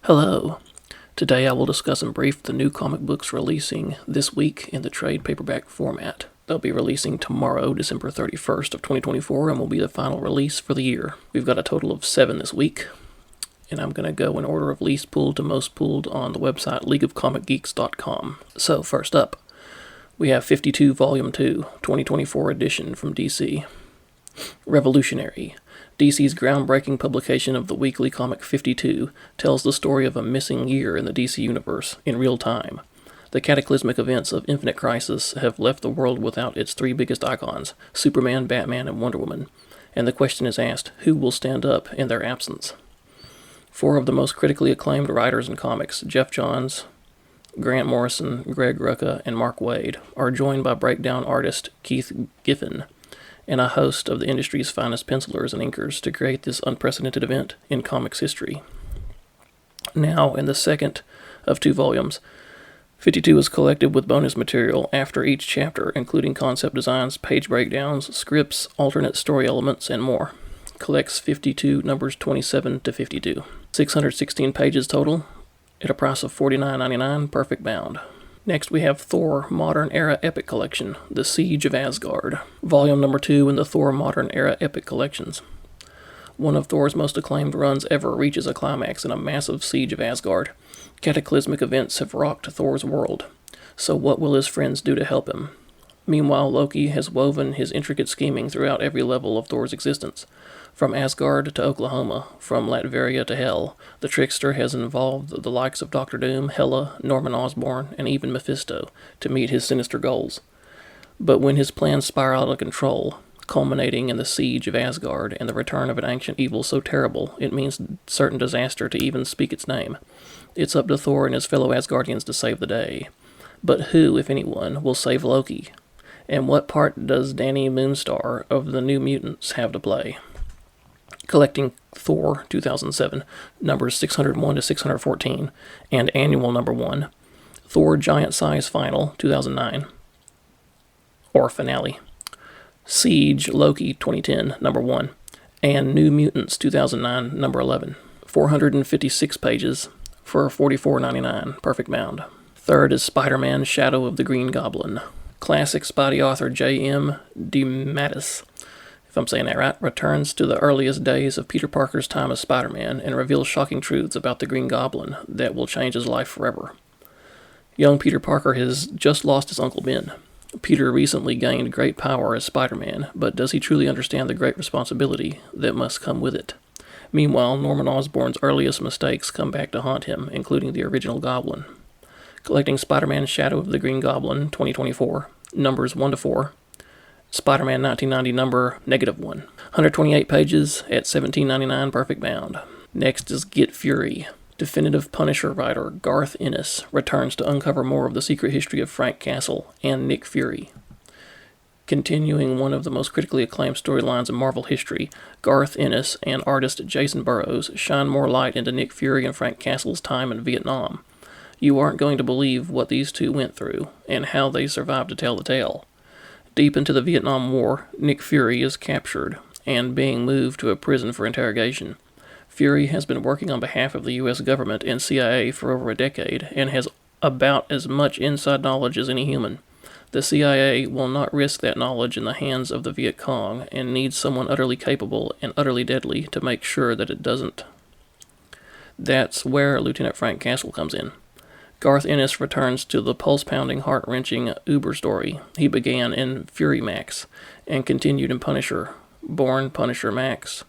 Hello. Today I will discuss in brief the new comic books releasing this week in the trade paperback format. They'll be releasing tomorrow, December 31st of 2024, and will be the final release for the year. We've got a total of 7 this week, and I'm going to go in order of least pulled to most pulled on the website leagueofcomicgeeks.com. So first up, we have 52 Volume 2, 2024 edition from DC. Revolutionary. DC's groundbreaking publication of the weekly comic 52 tells the story of a missing year in the DC universe in real time. The cataclysmic events of Infinite Crisis have left the world without its 3 biggest icons, Superman, Batman, and Wonder Woman, and the question is asked, who will stand up in their absence? 4 of the most critically acclaimed writers in comics, Jeff Johns, Grant Morrison, Greg Rucka, and Mark Waid, are joined by breakdown artist Keith Giffen, and a host of the industry's finest pencilers and inkers to create this unprecedented event in comics history. Now, in the second of 2 volumes, 52 is collected with bonus material after each chapter, including concept designs, page breakdowns, scripts, alternate story elements, and more. Collects 52 numbers 27 to 52. 616 pages total, at a price of $49.99, perfect bound. Next we have Thor Modern Era Epic Collection, The Siege of Asgard, volume number 2 in the Thor Modern Era Epic Collections. One of Thor's most acclaimed runs ever reaches a climax in a massive siege of Asgard. Cataclysmic events have rocked Thor's world. So what will his friends do to help him? Meanwhile, Loki has woven his intricate scheming throughout every level of Thor's existence. From Asgard to Oklahoma, from Latveria to Hell, the trickster has involved the likes of Doctor Doom, Hela, Norman Osborn, and even Mephisto to meet his sinister goals. But when his plans spiral out of control, culminating in the siege of Asgard and the return of an ancient evil so terrible it means certain disaster to even speak its name, it's up to Thor and his fellow Asgardians to save the day. But who, if anyone, will save Loki? And what part does Danny Moonstar of the New Mutants have to play? Collecting Thor 2007, numbers 601 to 614, and annual number 1, Thor Giant Size Final 2009, or Finale, Siege Loki 2010, number 1, and New Mutants 2009, number 11. 456 pages for $44.99, perfect bound. Third is Spider-Man Shadow of the Green Goblin. Classic Spidey author J.M. DeMatteis, if I'm saying that right, returns to the earliest days of Peter Parker's time as Spider-Man and reveals shocking truths about the Green Goblin that will change his life forever. Young Peter Parker has just lost his Uncle Ben. Peter recently gained great power as Spider-Man, but does he truly understand the great responsibility that must come with it? Meanwhile, Norman Osborn's earliest mistakes come back to haunt him, including the original Goblin. Collecting Spider-Man Shadow of the Green Goblin 2024, numbers 1 to 4, Spider-Man 1990 number -1. 128 pages at $17.99, perfect bound. Next is Get Fury. Definitive Punisher writer Garth Ennis returns to uncover more of the secret history of Frank Castle and Nick Fury. Continuing one of the most critically acclaimed storylines in Marvel history, Garth Ennis and artist Jason Burrows shine more light into Nick Fury and Frank Castle's time in Vietnam. You aren't going to believe what these two went through and how they survived to tell the tale. Deep into the Vietnam War, Nick Fury is captured and being moved to a prison for interrogation. Fury has been working on behalf of the U.S. government and CIA for over a decade and has about as much inside knowledge as any human. The CIA will not risk that knowledge in the hands of the Viet Cong and needs someone utterly capable and utterly deadly to make sure that it doesn't. That's where Lieutenant Frank Castle comes in. Garth Ennis returns to the pulse-pounding, heart-wrenching Uber story he began in Fury Max and continued in Punisher, Born Punisher Max,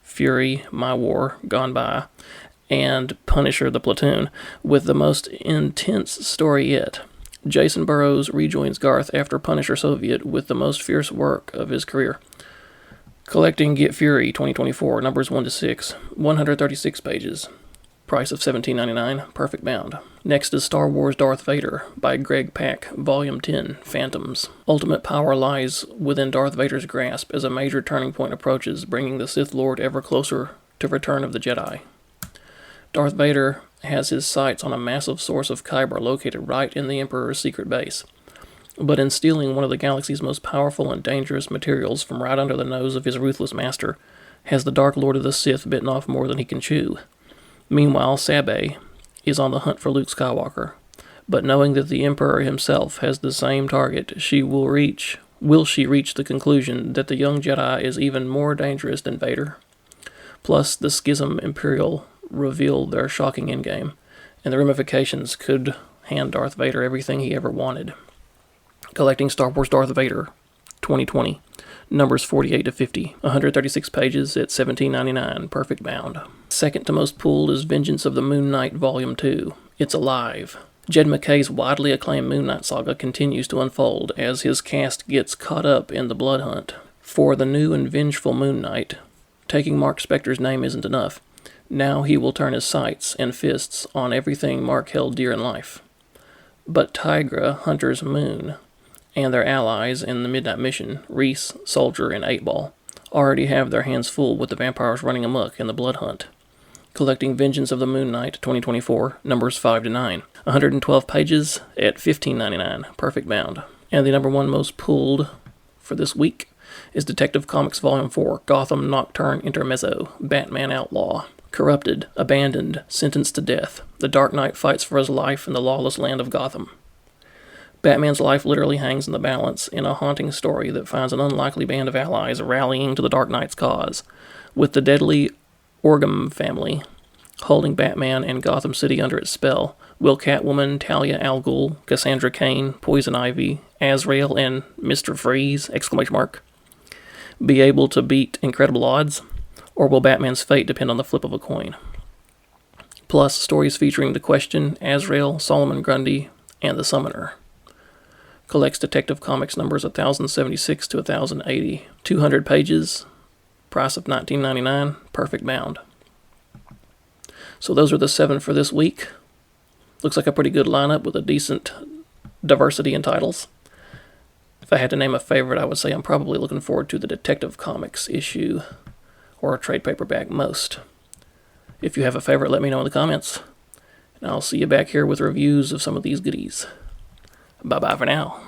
Fury, My War, Gone By, and Punisher the Platoon, with the most intense story yet. Jason Burrows rejoins Garth after Punisher Soviet with the most fierce work of his career. Collecting Get Fury 2024, numbers 1 to 6, 136 pages. Price of $17.99, perfect bound. Next is Star Wars Darth Vader by Greg Pak, Volume 10, Phantoms. Ultimate power lies within Darth Vader's grasp as a major turning point approaches, bringing the Sith Lord ever closer to Return of the Jedi. Darth Vader has his sights on a massive source of kyber located right in the Emperor's secret base. But in stealing one of the galaxy's most powerful and dangerous materials from right under the nose of his ruthless master, has the Dark Lord of the Sith bitten off more than he can chew. Meanwhile, Sabe is on the hunt for Luke Skywalker, but knowing that the Emperor himself has the same target, will she reach the conclusion that the young Jedi is even more dangerous than Vader? Plus, the Schism Imperial revealed their shocking endgame, and the ramifications could hand Darth Vader everything he ever wanted. Collecting Star Wars Darth Vader 2020, numbers 48 to 50, 136 pages at $17.99, perfect bound. Second to most pulled is Vengeance of the Moon Knight Volume 2. It's alive. Jed MacKay's widely acclaimed Moon Knight saga continues to unfold as his cast gets caught up in the blood hunt. For the new and vengeful Moon Knight, taking Mark Spector's name isn't enough. Now he will turn his sights and fists on everything Mark held dear in life. But Tigra, Hunter's Moon, and their allies in the Midnight Mission, Reese, Soldier, and 8-Ball, already have their hands full with the vampires running amok in the blood hunt. Collecting Vengeance of the Moon Knight 2024, numbers 5 to 9, 112 pages at $15.99, perfect bound. And the number one most pulled for this week is Detective Comics Volume 4, Gotham Nocturne Intermezzo, Batman Outlaw. Corrupted, abandoned, sentenced to death, the Dark Knight fights for his life in the lawless land of Gotham. Batman's life literally hangs in the balance in a haunting story that finds an unlikely band of allies rallying to the Dark Knight's cause, with the deadly Orgum family holding Batman and Gotham City under its spell. Will Catwoman, Talia al Ghul, Cassandra Cain, Poison Ivy, Azrael, and Mr. Freeze, ! Be able to beat incredible odds? Or will Batman's fate depend on the flip of a coin? Plus, stories featuring The Question, Azrael, Solomon Grundy, and The Summoner. Collects Detective Comics numbers 1076 to 1080. 200 pages, price of $19.99, perfect bound. So those are the 7 for this week. Looks like a pretty good lineup with a decent diversity in titles. If I had to name a favorite, I would say I'm probably looking forward to the Detective Comics issue or a trade paperback most. If you have a favorite, let me know in the comments. And I'll see you back here with reviews of some of these goodies. Bye-bye for now.